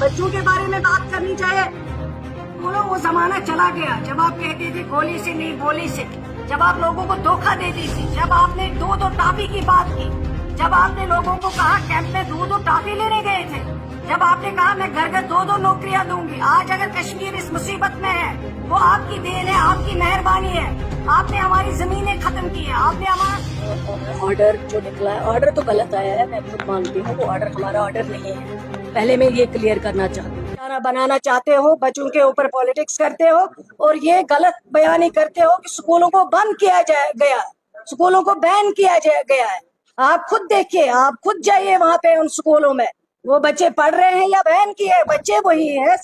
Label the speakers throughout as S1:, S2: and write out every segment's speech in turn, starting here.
S1: बच्चों के बारे में बात करनी चाहिए। बोलो वो जमाना चला गया जब आप कहते थे गोली से नहीं गोली से, जब आप लोगों को धोखा देती थी, जब आपने दो टाफी की बात की, जब आपने लोगों को कहा कैंप में दो टाफी लेने गए थे, जब आपने कहा मैं घर घर दो नौकरियां दूंगी। आज अगर कश्मीर इस मुसीबत में है वो आपकी देन है, आपकी मेहरबानी है। आपने हमारी जमीनें खत्म की है, आपने हमारा
S2: ऑर्डर जो निकला है, ऑर्डर तो गलत आया है, मैं खुद मानती हूँ वो ऑर्डर हमारा ऑर्डर नहीं है। पहले मैं ये क्लियर करना चाहती हूँ, निशाना बनाना चाहते हो, बच्चों के ऊपर पॉलिटिक्स करते हो और ये गलत बयानी करते हो कि स्कूलों को बंद किया गया, स्कूलों को बैन किया गया है। आप खुद देखिए, आप खुद जाइए वहाँ पे उन स्कूलों में, वो बच्चे पढ़ रहे हैं या बैन किए हैं, बच्चे वही है।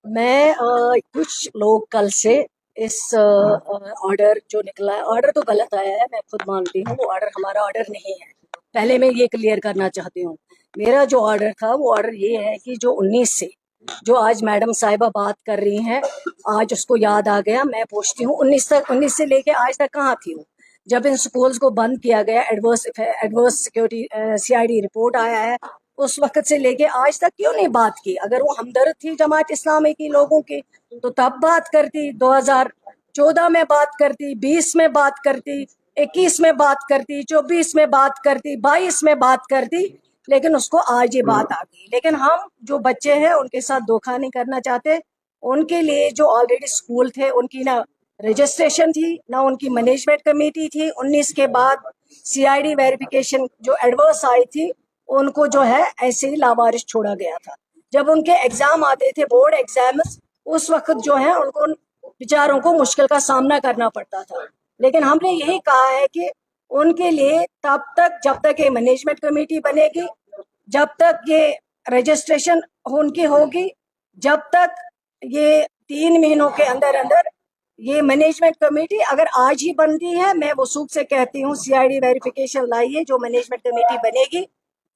S2: मैं कुछ लोग कल से इस ऑर्डर जो निकला है, ऑर्डर तो गलत आया है, मैं खुद मानती हूँ वो ऑर्डर हमारा ऑर्डर नहीं है। पहले मैं ये क्लियर करना चाहती हूँ, मेरा जो ऑर्डर था वो ऑर्डर ये है कि जो 19 से जो आज मैडम साहिबा बात कर रही हैं, आज उसको याद आ गया। मैं पूछती हूँ 19 से लेके आज तक कहाँ थी वो? जब इन स्कूल्स को बंद किया गया, एडवर्स सिक्योरिटी CID रिपोर्ट आया है, उस वक्त से लेके आज तक क्यों नहीं बात की? अगर वो हमदर्द थी जमात इस्लामी की लोगों की तो तब बात करती, 2014 में बात करती, 20 में बात करती, 21 में बात करती, 24 में बात करती, 22 में बात करती, लेकिन उसको आज ये बात आ गई। लेकिन हम जो बच्चे हैं उनके साथ धोखा नहीं करना चाहते। उनके लिए जो ऑलरेडी स्कूल थे उनकी ना रजिस्ट्रेशन थी, ना उनकी मैनेजमेंट कमेटी थी। 19 के बाद CID वेरिफिकेशन जो एडवर्स आई थी, उनको जो है ऐसे ही लावारिस छोड़ा गया था। जब उनके एग्जाम आते थे, बोर्ड एग्जाम्स, उस वक्त जो है उनको बेचारों को मुश्किल का सामना करना पड़ता था। लेकिन हमने यही कहा है कि उनके लिए तब तक जब तक ये मैनेजमेंट कमेटी बनेगी, जब तक ये रजिस्ट्रेशन उनकी होगी, जब तक ये 3 महीनों के अंदर अंदर ये मैनेजमेंट कमेटी अगर आज ही बनती है, मैं वसूख से कहती हूँ CID वेरिफिकेशन लाइए, जो मैनेजमेंट कमेटी बनेगी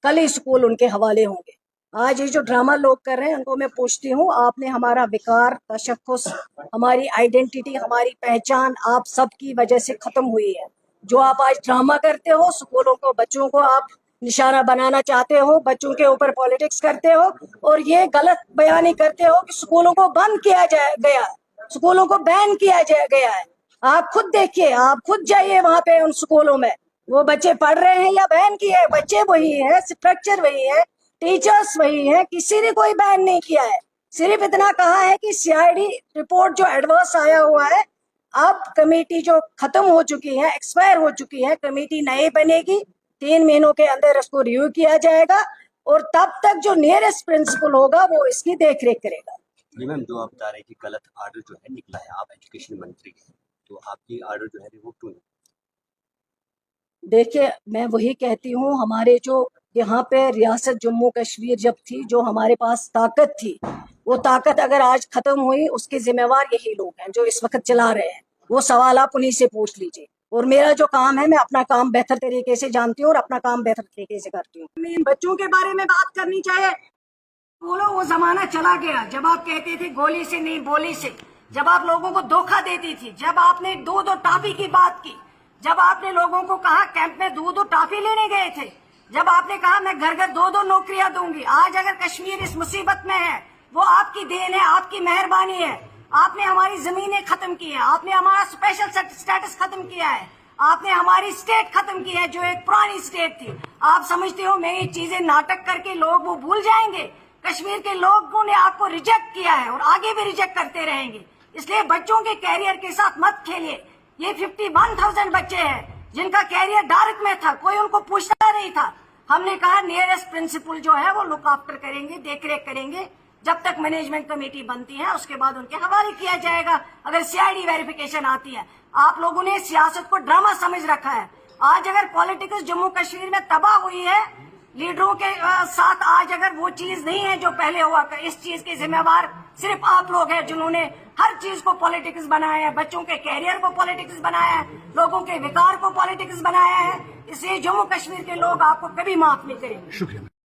S2: कल ही स्कूल उनके हवाले होंगे। आज ये जो ड्रामा लोग कर रहे हैं उनको मैं पूछती हूँ, आपने हमारा विकार, तशख्खुस, हमारी आइडेंटिटी, हमारी पहचान आप सब की वजह से खत्म हुई है। जो आप आज ड्रामा करते हो, स्कूलों को, बच्चों को आप निशाना बनाना चाहते हो, बच्चों के ऊपर पॉलिटिक्स करते हो और ये गलत बयानी करते हो कि स्कूलों को बंद किया गया, स्कूलों को बैन किया गया है। आप खुद देखिए, आप खुद जाइए वहाँ पे उन स्कूलों में, वो बच्चे पढ़ रहे हैं या बैन किए हैं, बच्चे वही है, स्ट्रक्चर वही है, टीचर्स वही है, किसी ने कोई बैन नहीं किया है। सिर्फ इतना कहा है कि CID रिपोर्ट जो एडवर्स आया हुआ है, अब कमेटी जो खत्म हो चुकी है, एक्सपायर हो चुकी है, कमेटी नई बनेगी, 3 महीनों के अंदर उसको रिव्यू किया जाएगा और तब तक जो नियरेस्ट प्रिंसिपल होगा वो इसकी देख रेख करेगा।
S3: जी मैम, जो आप बता रहे हैं कि गलत आर्डर जो है निकला है, आप एजुकेशन मंत्री हैं, तो आपकी आर्डर जो है रिवोक क्यों नहीं?
S2: देखिए, मैं वही कहती हूँ, हमारे जो यहाँ पे रियासत जम्मू कश्मीर जब थी, जो हमारे पास ताकत थी, वो ताकत अगर आज खत्म हुई, उसके जिम्मेवार यही लोग हैं जो इस वक्त चला रहे हैं। वो सवाल आप उन्हीं से पूछ लीजिए। और मेरा जो काम है, मैं अपना काम बेहतर तरीके से जानती हूँ और अपना काम बेहतर तरीके से करती हूँ।
S1: बच्चों के बारे में बात करनी चाहिए। बोलो वो जमाना चला गया जब आप कहते थे गोली से नहीं गोली से, जब आप लोगों को धोखा देती थी, जब आपने दो टाफी की बात की, जब आपने लोगों को कहा कैंप में दो टाफी लेने गए थे, जब आपने कहा मैं घर घर दो नौकरियां दूंगी। आज अगर कश्मीर इस मुसीबत में है वो आपकी देन है, आपकी मेहरबानी है। आपने हमारी जमीनें खत्म की है, आपने हमारा स्पेशल स्टेटस खत्म किया है, आपने हमारी स्टेट खत्म की है जो एक पुरानी स्टेट थी। आप समझते हो मैं ये चीजें नाटक करके लोग वो भूल जाएंगे? कश्मीर के लोगों ने आपको रिजेक्ट किया है और आगे भी रिजेक्ट करते रहेंगे। इसलिए बच्चों के कैरियर के साथ मत खेलिए। ये 51,000 बच्चे हैं जिनका कैरियर डार्क में था, कोई उनको पूछता नहीं था। हमने कहा नियरेस्ट प्रिंसिपल जो है वो लुक आफ्टर करेंगे, देख रेख करेंगे, जब तक मैनेजमेंट कमेटी बनती है उसके बाद उनके हवाले किया जाएगा अगर CID वेरिफिकेशन आती है। आप लोगों ने सियासत को ड्रामा समझ रखा है। आज अगर पॉलिटिक्स जम्मू कश्मीर में तबाह हुई है लीडरों के साथ, आज अगर वो चीज नहीं है जो पहले हुआ, इस चीज के जिम्मेवार सिर्फ आप लोग हैं जिन्होंने हर चीज को पॉलिटिक्स बनाया है, बच्चों के कैरियर को पॉलिटिक्स बनाया है, लोगों के विकार को पॉलिटिक्स बनाया है। इसलिए जम्मू कश्मीर के लोग आपको कभी माफ नहीं करेंगे।
S4: शुक्रिया।